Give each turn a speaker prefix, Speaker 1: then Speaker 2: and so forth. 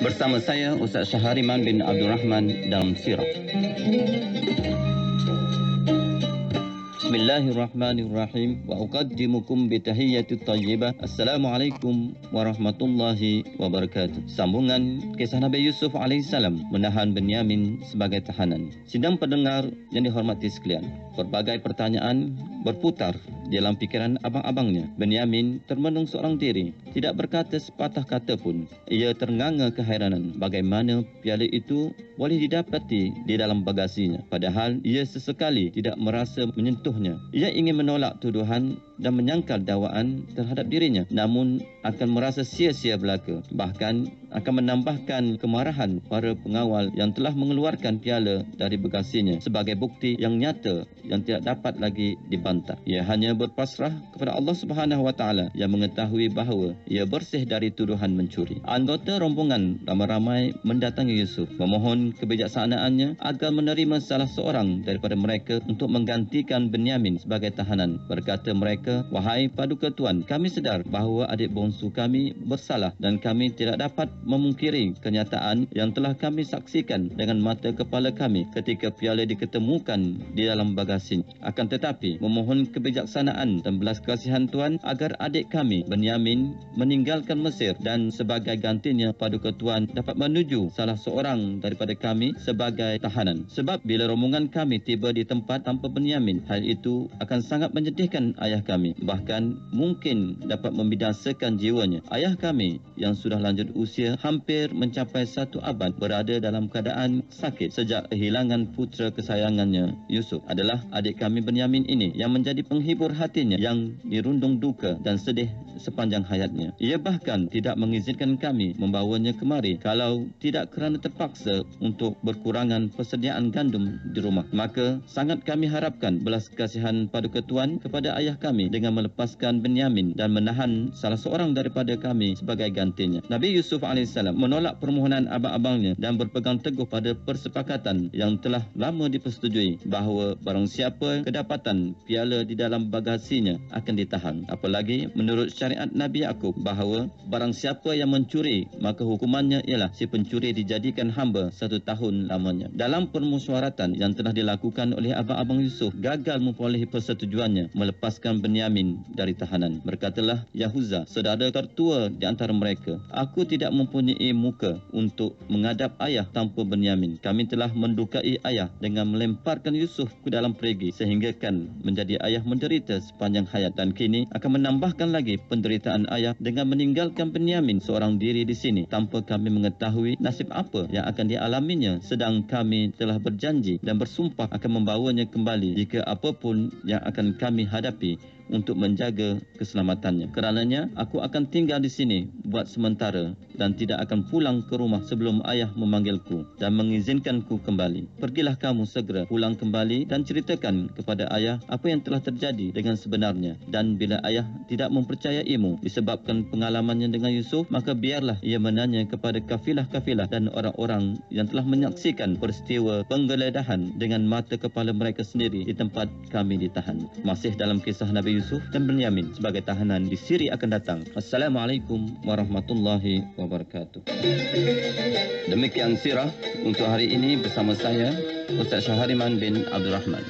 Speaker 1: Bersama saya Ustaz Syahariman bin Abdul Rahman dalam Sirah. Bismillahirrahmanirrahim. Wa uqaddimukum bitahiyyati thayyibah. Assalamualaikum warahmatullahi wabarakatuh. Sambungan kisah Nabi Yusuf alaihissalam menahan Benyamin sebagai tahanan. Sidang pendengar yang dihormati sekalian, berbagai pertanyaan berputar di dalam pikiran abang-abangnya. Benyamin termenung seorang diri, tidak berkata sepatah kata pun. Ia ternganga keheranan bagaimana piala itu boleh didapati di dalam bagasinya, padahal ia sesekali tidak merasa menyentuhnya. Ia ingin menolak tuduhan dan menyangkal dakwaan terhadap dirinya, namun akan merasa sia-sia belaka. Bahkan akan menambahkan kemarahan para pengawal yang telah mengeluarkan piala dari bagasinya sebagai bukti yang nyata yang tidak dapat lagi dibantah. Ia hanya berpasrah kepada Allah Subhanahu Wa Taala yang mengetahui bahawa ia bersih dari tuduhan mencuri. Anggota rombongan ramai-ramai mendatangi Yusuf, memohon kebijaksanaannya agar menerima salah seorang daripada mereka untuk menggantikan Benyamin sebagai tahanan. Berkata mereka, "Wahai Paduka Tuan, kami sedar bahawa adik bongsu kami bersalah dan kami tidak dapat memungkiri kenyataan yang telah kami saksikan dengan mata kepala kami ketika piala diketemukan di dalam bagasi. Akan tetapi, memohon kebijaksanaan dan belas kasihan Tuan agar adik kami, Benyamin, meninggalkan Mesir dan sebagai gantinya Paduka Tuan dapat menuju salah seorang daripada kami sebagai tahanan. Sebab bila rombongan kami tiba di tempat tanpa Benyamin, hal itu akan sangat menyedihkan ayah kami. Bahkan mungkin dapat membinasakan jiwanya. Ayah kami yang sudah lanjut usia hampir mencapai 1 abad berada dalam keadaan sakit sejak kehilangan putera kesayangannya Yusuf. Adalah adik kami Benyamin ini yang menjadi penghibur hatinya yang dirundung duka dan sedih sepanjang hayatnya. Ia bahkan tidak mengizinkan kami membawanya kemari kalau tidak kerana terpaksa untuk berkurangan persediaan gandum di rumah. Maka sangat kami harapkan belas kasihan Paduka Tuan kepada ayah kami dengan melepaskan Benyamin dan menahan salah seorang daripada kami sebagai gantinya." Nabi Yusuf AS menolak permohonan abang-abangnya dan berpegang teguh pada persepakatan yang telah lama dipersetujui bahawa barang siapa kedapatan piala di dalam bagasinya akan ditahan. Apalagi menurut syariat Nabi Yaqub bahawa barang siapa yang mencuri maka hukumannya ialah si pencuri dijadikan hamba 1 tahun lamanya. Dalam permusyawaratan yang telah dilakukan oleh abang-abang Yusuf gagal memperolehi persetujuannya melepaskan Benyamin dari tahanan. Berkatalah Yahuza, saudara tertua di antara mereka, "Aku tidak mempunyai muka untuk menghadap ayah tanpa Benyamin. Kami telah mendukai ayah dengan melemparkan Yusuf ke dalam perigi sehinggakan menjadi ayah menderita sepanjang hayat, dan kini akan menambahkan lagi penderitaan ayah dengan meninggalkan Benyamin seorang diri di sini tanpa kami mengetahui nasib apa yang akan dialaminya, sedang kami telah berjanji dan bersumpah akan membawanya kembali jika apapun yang akan kami hadapi untuk menjaga keselamatannya. Kerananya aku akan tinggal di sini buat sementara dan tidak akan pulang ke rumah sebelum ayah memanggilku dan mengizinkanku kembali. Pergilah kamu segera pulang kembali dan ceritakan kepada ayah apa yang telah terjadi dengan sebenarnya, dan bila ayah tidak mempercayaimu disebabkan pengalamannya dengan Yusuf, maka biarlah ia menanya kepada kafilah-kafilah dan orang-orang yang telah menyaksikan peristiwa penggeledahan dengan mata kepala mereka sendiri di tempat kami ditahan." Masih dalam kisah Nabi Yusuf dan Benyamin sebagai tahanan di siri akan datang. Assalamualaikum warahmatullahi wabarakatuh. Demikian sirah untuk hari ini bersama saya Ustaz Syahariman bin Abdul Rahman.